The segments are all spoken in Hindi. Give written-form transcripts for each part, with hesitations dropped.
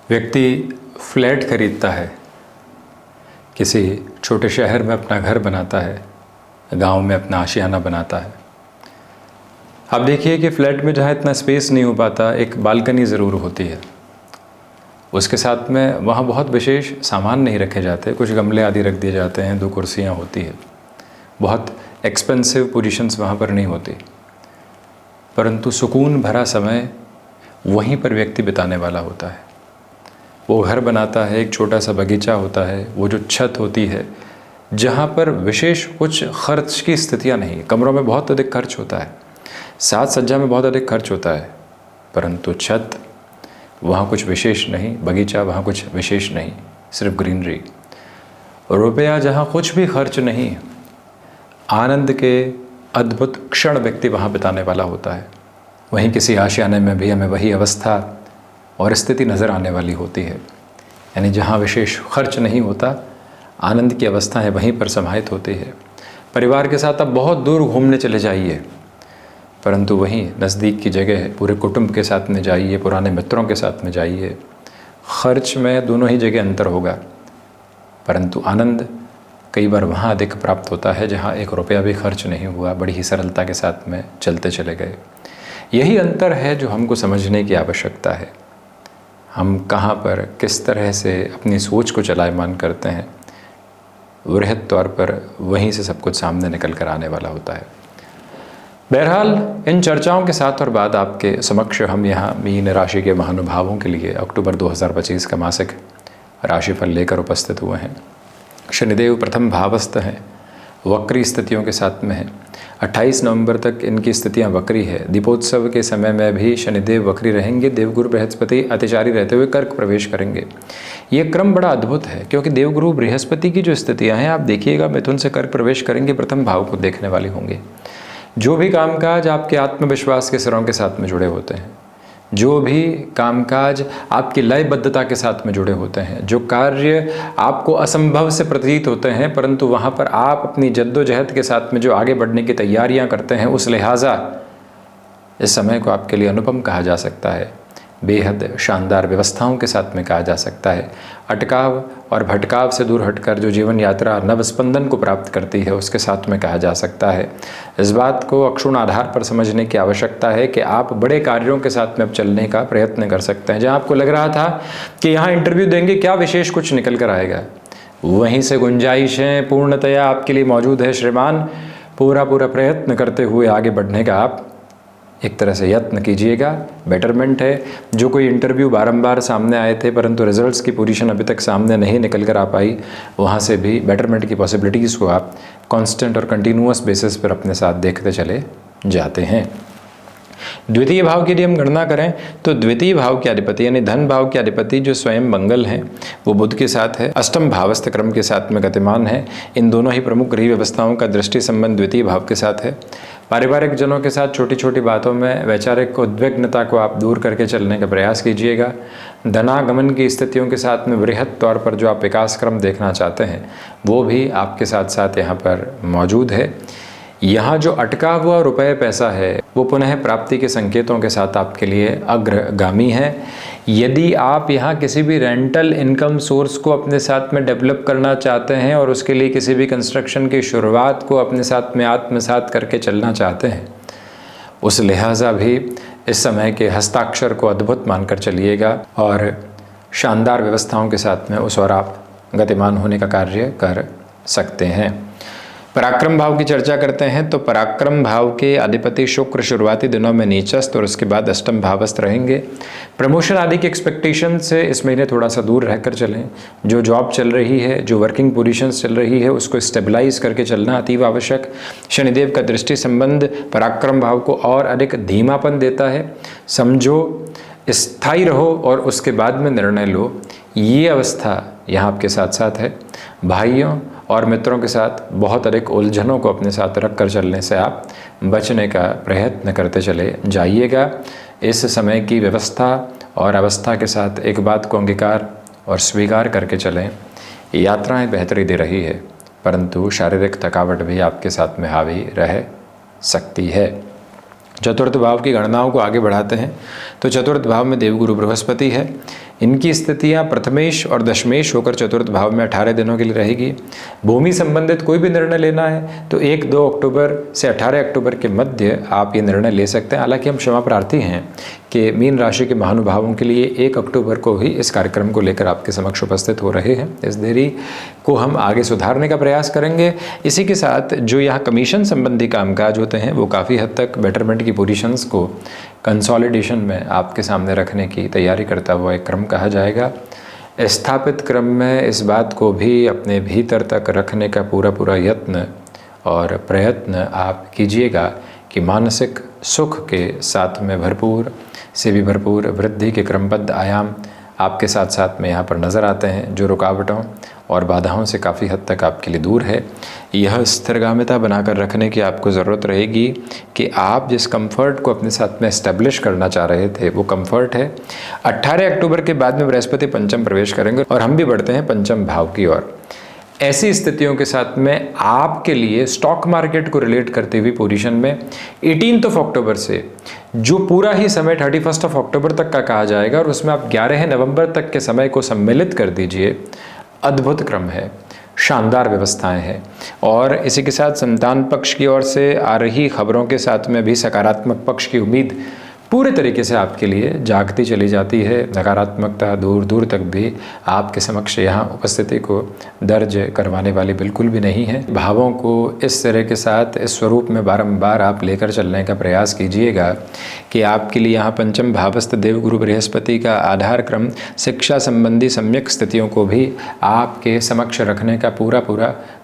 व्यक्ति फ्लैट खरीदता है, किसी छोटे शहर में अपना घर बनाता है, गांव में अपना आशियाना बनाता है। आप देखिए कि फ्लैट में जहाँ इतना स्पेस नहीं हो पाता, एक बालकनी ज़रूर होती है। उसके साथ में वहाँ बहुत विशेष सामान नहीं रखे जाते, कुछ गमले आदि रख दिए जाते हैं, 2 कुर्सियाँ होती है। बहुत एक्सपेंसिव पोजीशंस वहाँ पर नहीं होती, परंतु सुकून भरा समय वहीं पर व्यक्ति बिताने वाला होता है। वो घर बनाता है, एक छोटा सा बगीचा होता है, वो जो छत होती है जहाँ पर विशेष कुछ खर्च की स्थितियाँ नहीं, कमरों में बहुत अधिक खर्च होता है, साज सज्जा में बहुत अधिक खर्च होता है, परंतु छत वहाँ कुछ विशेष नहीं, बगीचा वहाँ कुछ विशेष नहीं, सिर्फ ग्रीनरी। रुपया जहाँ कुछ भी खर्च नहीं, आनंद के अद्भुत क्षण व्यक्ति वहाँ बिताने वाला होता है। वहीं किसी आशियाने में भी हमें वही अवस्था और स्थिति नज़र आने वाली होती है, यानी जहाँ विशेष खर्च नहीं होता, आनंद की अवस्थाएं वहीं पर समाहित होती है। परिवार के साथ आप बहुत दूर घूमने चले जाइए, परंतु वहीं नज़दीक की जगह पूरे कुटुंब के साथ में जाइए, पुराने मित्रों के साथ में जाइए, खर्च में दोनों ही जगह अंतर होगा, परंतु आनंद कई बार वहाँ अधिक प्राप्त होता है जहाँ 1 रुपया भी खर्च नहीं हुआ, बड़ी ही सरलता के साथ में चलते चले गए। यही अंतर है जो हमको समझने की आवश्यकता है। हम कहाँ पर किस तरह से अपनी सोच को चलायमान करते हैं, वृहद तौर पर वहीं से सब कुछ सामने निकल कर आने वाला होता है। बहरहाल इन चर्चाओं के साथ और बाद आपके समक्ष हम यहाँ मीन राशि के महानुभावों के लिए अक्टूबर 2025 का मासिक राशिफल लेकर उपस्थित हुए हैं। शनिदेव प्रथम भावस्थ हैं, वक्री स्थितियों के साथ में हैं। 28 नवंबर तक इनकी स्थितियां वक्री है। दीपोत्सव के समय में भी शनिदेव वक्री रहेंगे। देवगुरु बृहस्पति अतिचारी रहते हुए कर्क प्रवेश करेंगे। ये क्रम बड़ा अद्भुत है, क्योंकि देवगुरु बृहस्पति की जो स्थितियां हैं, आप देखिएगा, मिथुन से कर्क प्रवेश करेंगे, प्रथम भाव को देखने वाली होंगे। जो भी कामकाज आपके आत्मविश्वास के सिरों के साथ में जुड़े होते हैं, जो भी कामकाज आपकी लयबद्धता के साथ में जुड़े होते हैं, जो कार्य आपको असंभव से प्रतीत होते हैं, परंतु वहाँ पर आप अपनी जद्दोजहद के साथ में जो आगे बढ़ने की तैयारियाँ करते हैं, उस लिहाजा इस समय को आपके लिए अनुपम कहा जा सकता है। बेहद शानदार व्यवस्थाओं के साथ में कहा जा सकता है। अटकाव और भटकाव से दूर हटकर जो जीवन यात्रा नवस्पंदन को प्राप्त करती है, उसके साथ में कहा जा सकता है। इस बात को अक्षुण आधार पर समझने की आवश्यकता है कि आप बड़े कार्यों के साथ में अब चलने का प्रयत्न कर सकते हैं। जहां आपको लग रहा था कि यहाँ इंटरव्यू देंगे, क्या विशेष कुछ निकल कर आएगा, वहीं से गुंजाइशें पूर्णतया आपके लिए मौजूद है श्रीमान। पूरा प्रयत्न करते हुए आगे बढ़ने का आप एक तरह से यत्न कीजिएगा। बेटरमेंट है। जो कोई इंटरव्यू बारंबार सामने आए थे, परंतु रिजल्ट्स की पोजीशन अभी तक सामने नहीं निकल कर आ पाई, वहाँ से भी बेटरमेंट की पॉसिबिलिटीज़ को आप कांस्टेंट और कंटिन्यूअस बेसिस पर अपने साथ देखते चले जाते हैं। द्वितीय भाव की यदि हम गणना करें तो द्वितीय भाव के अधिपति यानी धन भाव के अधिपति जो स्वयं मंगल हैं, वो बुध के साथ है, अष्टम भावस्थ क्रम के साथ में गतिमान है। इन दोनों ही प्रमुख गृह व्यवस्थाओं का दृष्टि संबंध द्वितीय भाव के साथ है। पारिवारिक जनों के साथ छोटी छोटी बातों में वैचारिक उद्विग्नता को आप दूर करके चलने का प्रयास कीजिएगा। धनागमन की स्थितियों के साथ में वृहद तौर पर जो आप विकास क्रम देखना चाहते हैं, वो भी आपके साथ साथ यहाँ पर मौजूद है। यहाँ जो अटका हुआ रुपये पैसा है, वो पुनः प्राप्ति के संकेतों के साथ आपके लिए अग्रगामी है। यदि आप यहाँ किसी भी रेंटल इनकम सोर्स को अपने साथ में डेवलप करना चाहते हैं और उसके लिए किसी भी कंस्ट्रक्शन की शुरुआत को अपने साथ में आत्मसात करके चलना चाहते हैं, उस लिहाजा भी इस समय के हस्ताक्षर को अद्भुत मानकर चलिएगा और शानदार व्यवस्थाओं के साथ में उस ओर आप गतिमान होने का कार्य कर सकते हैं। पराक्रम भाव की चर्चा करते हैं तो पराक्रम भाव के अधिपति शुक्र शुरुआती दिनों में नीचस्थ और उसके बाद अष्टम भावस्थ रहेंगे। प्रमोशन आदि की एक्सपेक्टेशन से इस महीने थोड़ा सा दूर रहकर चलें। जो जॉब चल रही है, जो वर्किंग पोजीशंस चल रही है, उसको स्टेबलाइज करके चलना अतीव आवश्यक। शनिदेव का दृष्टि संबंध पराक्रम भाव को और अधिक धीमापन देता है। समझो, स्थायी रहो और उसके बाद में निर्णय लो, ये अवस्था यहाँ आपके साथ साथ है। भाइयों और मित्रों के साथ बहुत अधिक उलझनों को अपने साथ रख कर चलने से आप बचने का प्रयत्न करते चले जाइएगा। इस समय की व्यवस्था और अवस्था के साथ एक बात को अंगीकार और स्वीकार करके चलें, यात्राएं बेहतरी दे रही है, परंतु शारीरिक थकावट भी आपके साथ में हावी रह सकती है। चतुर्थ भाव की गणनाओं को आगे बढ़ाते हैं तो चतुर्थ भाव में देवगुरु बृहस्पति है। इनकी स्थितियां प्रथमेश और दशमेश होकर चतुर्थ भाव में 18 दिनों के लिए रहेगी। भूमि संबंधित कोई भी निर्णय लेना है तो 1-2 अक्टूबर से 18 अक्टूबर के मध्य आप ये निर्णय ले सकते हैं। हालांकि हम क्षमा प्रार्थी हैं कि मीन राशि के महानुभावों के लिए 1 अक्टूबर को ही इस कार्यक्रम को लेकर आपके समक्ष उपस्थित हो रहे हैं। इस देरी को हम आगे सुधारने का प्रयास करेंगे। इसी के साथ जो यहाँ कमीशन संबंधी कामकाज होते हैं वो काफ़ी हद तक बेटरमेंट की पोजीशंस को कंसोलिडेशन में आपके सामने रखने की तैयारी करता हुआ एक क्रम कहा जाएगा। स्थापित क्रम में इस बात को भी अपने भीतर तक रखने का पूरा यत्न और प्रयत्न आप कीजिएगा कि मानसिक सुख के साथ में भरपूर से भी भरपूर वृद्धि के क्रमबद्ध आयाम आपके साथ साथ में यहाँ पर नज़र आते हैं, जो रुकावटों और बाधाओं से काफ़ी हद तक आपके लिए दूर है। यह स्थिरगामिता बनाकर रखने की आपको ज़रूरत रहेगी कि आप जिस कंफर्ट को अपने साथ में एस्टेब्लिश करना चाह रहे थे वो कंफर्ट है। 18 अक्टूबर के बाद में बृहस्पति पंचम प्रवेश करेंगे और हम भी बढ़ते हैं पंचम भाव की ओर। ऐसी स्थितियों के साथ में आपके लिए स्टॉक मार्केट को रिलेट करती हुई पोजीशन में 18 अक्टूबर से जो पूरा ही समय 31 अक्टूबर तक का कहा जाएगा और उसमें आप 11 नवंबर तक के समय को सम्मिलित कर दीजिए। अद्भुत क्रम है, शानदार व्यवस्थाएं हैं और इसी के साथ संतान पक्ष की ओर से आ रही खबरों के साथ में भी सकारात्मक पक्ष की उम्मीद पूरे तरीके से आपके लिए जागती चली जाती है। नकारात्मकता दूर दूर तक भी आपके समक्ष यहाँ उपस्थिति को दर्ज करवाने वाली बिल्कुल भी नहीं है। भावों को इस तरह के साथ इस स्वरूप में बारंबार आप लेकर चलने का प्रयास कीजिएगा कि आपके लिए यहाँ पंचम भावस्थ देवगुरु बृहस्पति का आधार क्रम शिक्षा संबंधी सम्यक स्थितियों को भी आपके समक्ष रखने का पूरा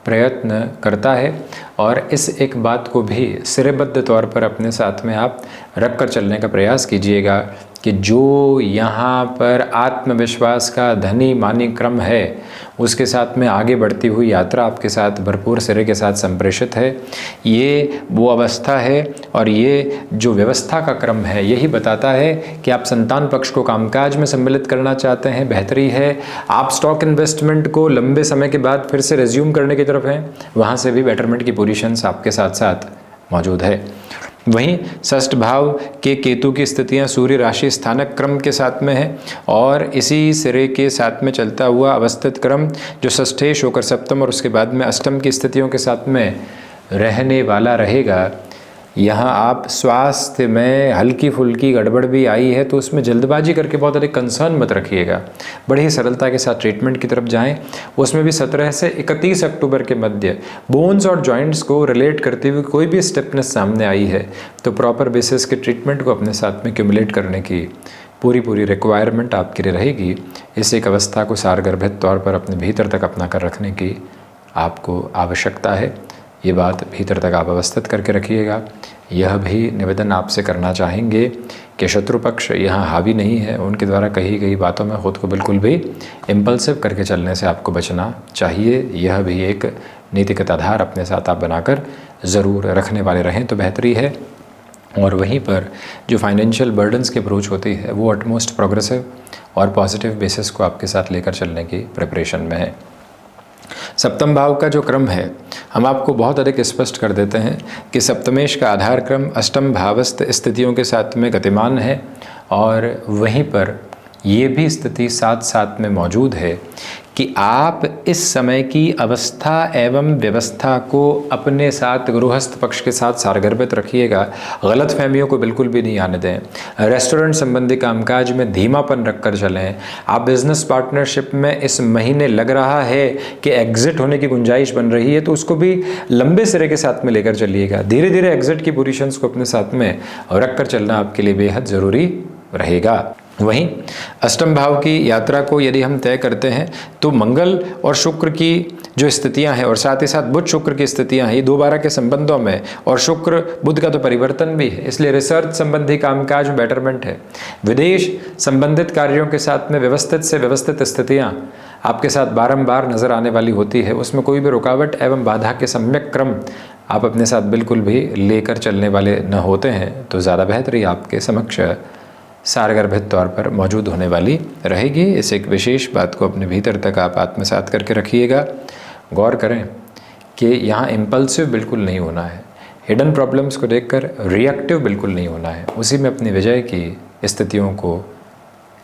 प्रयत्न करता है और इस एक बात को भी सिरेबद्ध तौर पर अपने साथ में आप रख कर चलने का प्रयास कीजिएगा कि जो यहाँ पर आत्मविश्वास का धनी मानी क्रम है उसके साथ में आगे बढ़ती हुई यात्रा आपके साथ भरपूर सिरे के साथ संप्रेषित है। ये वो अवस्था है और ये जो व्यवस्था का क्रम है यही बताता है कि आप संतान पक्ष को कामकाज में सम्मिलित करना चाहते हैं, बेहतरी है। आप स्टॉक इन्वेस्टमेंट को लंबे समय के बाद फिर से रिज्यूम करने की तरफ हैं, वहाँ से भी बेटरमेंट की पोजीशंस आपके साथ साथ मौजूद है। वहीं षष्ठ भाव के केतु की स्थितियां सूर्य राशि स्थानक क्रम के साथ में है और इसी सिरे के साथ में चलता हुआ अवस्थित क्रम जो षष्ठेश होकर सप्तम और उसके बाद में अष्टम की स्थितियों के साथ में रहने वाला रहेगा। यहाँ आप स्वास्थ्य में हल्की फुल्की गड़बड़ भी आई है तो उसमें जल्दबाजी करके बहुत अधिक कंसर्न मत रखिएगा, बड़ी ही सरलता के साथ ट्रीटमेंट की तरफ जाएं। उसमें भी 17 से 31 अक्टूबर के मध्य बोन्स और जॉइंट्स को रिलेट करते हुए कोई भी स्टिफनेस सामने आई है तो प्रॉपर बेसिस के ट्रीटमेंट को अपने साथ में क्यूमुलेट करने की पूरी रिक्वायरमेंट आपके लिए रहेगी। इस एक अवस्था को सारगर्भित तौर पर अपने भीतर तक अपना कर रखने की आपको आवश्यकता है। ये बात भीतर तक आप अवस्थित करके रखिएगा। यह भी निवेदन आपसे करना चाहेंगे कि शत्रु पक्ष यहाँ हावी नहीं है, उनके द्वारा कही गई बातों में खुद को बिल्कुल भी इम्पल्सिव करके चलने से आपको बचना चाहिए। यह भी एक नीतिगत आधार अपने साथ आप बनाकर ज़रूर रखने वाले रहें तो बेहतरी है। और वहीं पर जो फाइनेंशियल बर्डन्स की अप्रोच होती है वो अटमोस्ट प्रोग्रेसिव और पॉजिटिव बेसिस को आपके साथ लेकर चलने की प्रिपरेशन में है। सप्तम भाव का जो क्रम है हम आपको बहुत अधिक स्पष्ट कर देते हैं कि सप्तमेश का आधार क्रम अष्टम भावस्थ स्थितियों के साथ में गतिमान है और वहीं पर ये भी स्थिति साथ साथ में मौजूद है कि आप इस समय की अवस्था एवं व्यवस्था को अपने साथ गृहस्थ पक्ष के साथ सारगर्भित रखिएगा। गलत फहमियों को बिल्कुल भी नहीं आने दें। रेस्टोरेंट संबंधी कामकाज में धीमापन रख कर चलें। आप बिजनेस पार्टनरशिप में इस महीने लग रहा है कि एग्जिट होने की गुंजाइश बन रही है तो उसको भी लंबे सिरे के साथ में लेकर चलिएगा। धीरे धीरे एग्जिट की पोजीशंस को अपने साथ में रख कर चलना आपके लिए बेहद ज़रूरी रहेगा। वहीं अष्टम भाव की यात्रा को यदि हम तय करते हैं तो मंगल और शुक्र की जो स्थितियां हैं और साथ ही साथ बुध शुक्र की स्थितियां हैं, ये 2-12 के संबंधों में और शुक्र बुध का तो परिवर्तन भी है, इसलिए रिसर्च संबंधी कामकाज में बेटरमेंट है। विदेश संबंधित कार्यों के साथ में व्यवस्थित से व्यवस्थित स्थितियां आपके साथ बारंबार नजर आने वाली होती है, उसमें कोई भी रुकावट एवं बाधा के सम्यक क्रम आप अपने साथ बिल्कुल भी लेकर चलने वाले न होते हैं तो ज़्यादा बेहतरी आपके समक्ष सारगर्भित तौर पर मौजूद होने वाली रहेगी। इस एक विशेष बात को अपने भीतर तक आप आत्मसात करके रखिएगा। गौर करें कि यहाँ इम्पल्सिव बिल्कुल नहीं होना है। हिडन प्रॉब्लम्स को देखकर रिएक्टिव बिल्कुल नहीं होना है, उसी में अपनी विजय की स्थितियों को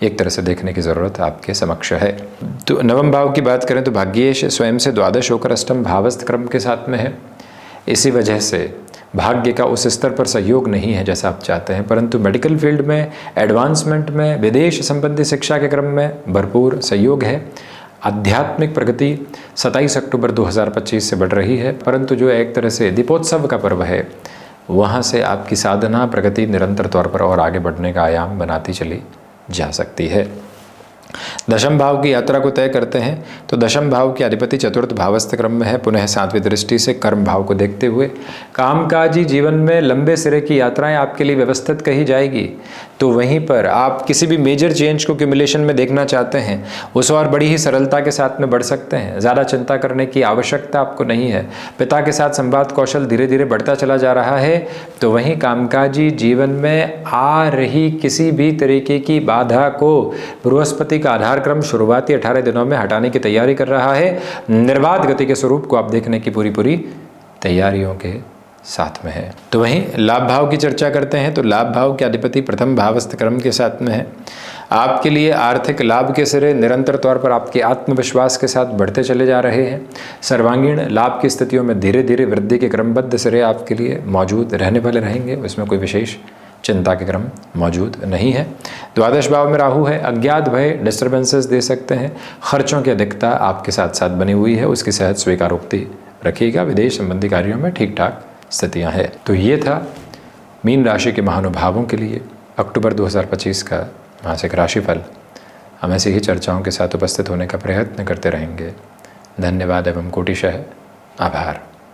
एक तरह से देखने की ज़रूरत आपके समक्ष है। तो नवम भाव की बात करें तो भाग्येश स्वयं से द्वादश होकर अष्टम भावस्थ क्रम के साथ में है। इसी वजह से भाग्य का उस स्तर पर सहयोग नहीं है जैसा आप चाहते हैं, परंतु मेडिकल फील्ड में, एडवांसमेंट में, विदेश संबंधी शिक्षा के क्रम में भरपूर सहयोग है। आध्यात्मिक प्रगति 27 अक्टूबर 2025 से बढ़ रही है, परंतु जो एक तरह से दीपोत्सव का पर्व है वहाँ से आपकी साधना प्रगति निरंतर तौर पर और आगे बढ़ने का आयाम बनाती चली जा सकती है। दशम भाव की यात्रा को तय करते हैं तो दशम भाव के अधिपति चतुर्थ भावस्थ क्रम में है, पुनः सातवीं दृष्टि से कर्म भाव को देखते हुए कामकाजी जीवन में लंबे सिरे की यात्राएं आपके लिए व्यवस्थित कही जाएगी। तो वहीं पर आप किसी भी मेजर चेंज को क्यूमुलेशन में देखना चाहते हैं उस और बड़ी ही सरलता के साथ में बढ़ सकते हैं। ज़्यादा चिंता करने की आवश्यकता आपको नहीं है। पिता के साथ संवाद कौशल धीरे धीरे बढ़ता चला जा रहा है। तो वहीं कामकाजी जीवन में आ रही किसी भी तरीके की बाधा को बृहस्पति का आधार क्रम शुरुआती 18 दिनों में हटाने की तैयारी कर रहा है। निर्बाध गति के स्वरूप को आप देखने की पूरी तैयारियों के साथ में है। तो वहीं लाभ भाव की चर्चा करते हैं तो लाभ भाव के अधिपति प्रथम भावस्थ क्रम के साथ में है। आपके लिए आर्थिक लाभ के सिरे निरंतर तौर पर आपके आत्मविश्वास के साथ बढ़ते चले जा रहे हैं। सर्वांगीण लाभ की स्थितियों में धीरे धीरे वृद्धि के क्रमबद्ध सिरे आपके लिए मौजूद रहने वाले रहेंगे, उसमें कोई विशेष चिंता के क्रम मौजूद नहीं है। द्वादश भाव में राहु है, अज्ञात भय डिस्टर्बेंसेस दे सकते हैं। खर्चों की अधिकता आपके साथ साथ बनी हुई है, उसकी सहज स्वीकारोक्ति रखिएगा। विदेश संबंधी कार्यों में ठीक ठाक स्थितियां हैं। तो ये था मीन राशि के महानुभावों के लिए अक्टूबर 2025 का मासिक राशिफल। हम ऐसी ही चर्चाओं के साथ उपस्थित होने का प्रयत्न करते रहेंगे। धन्यवाद एवं कोटिशः आभार।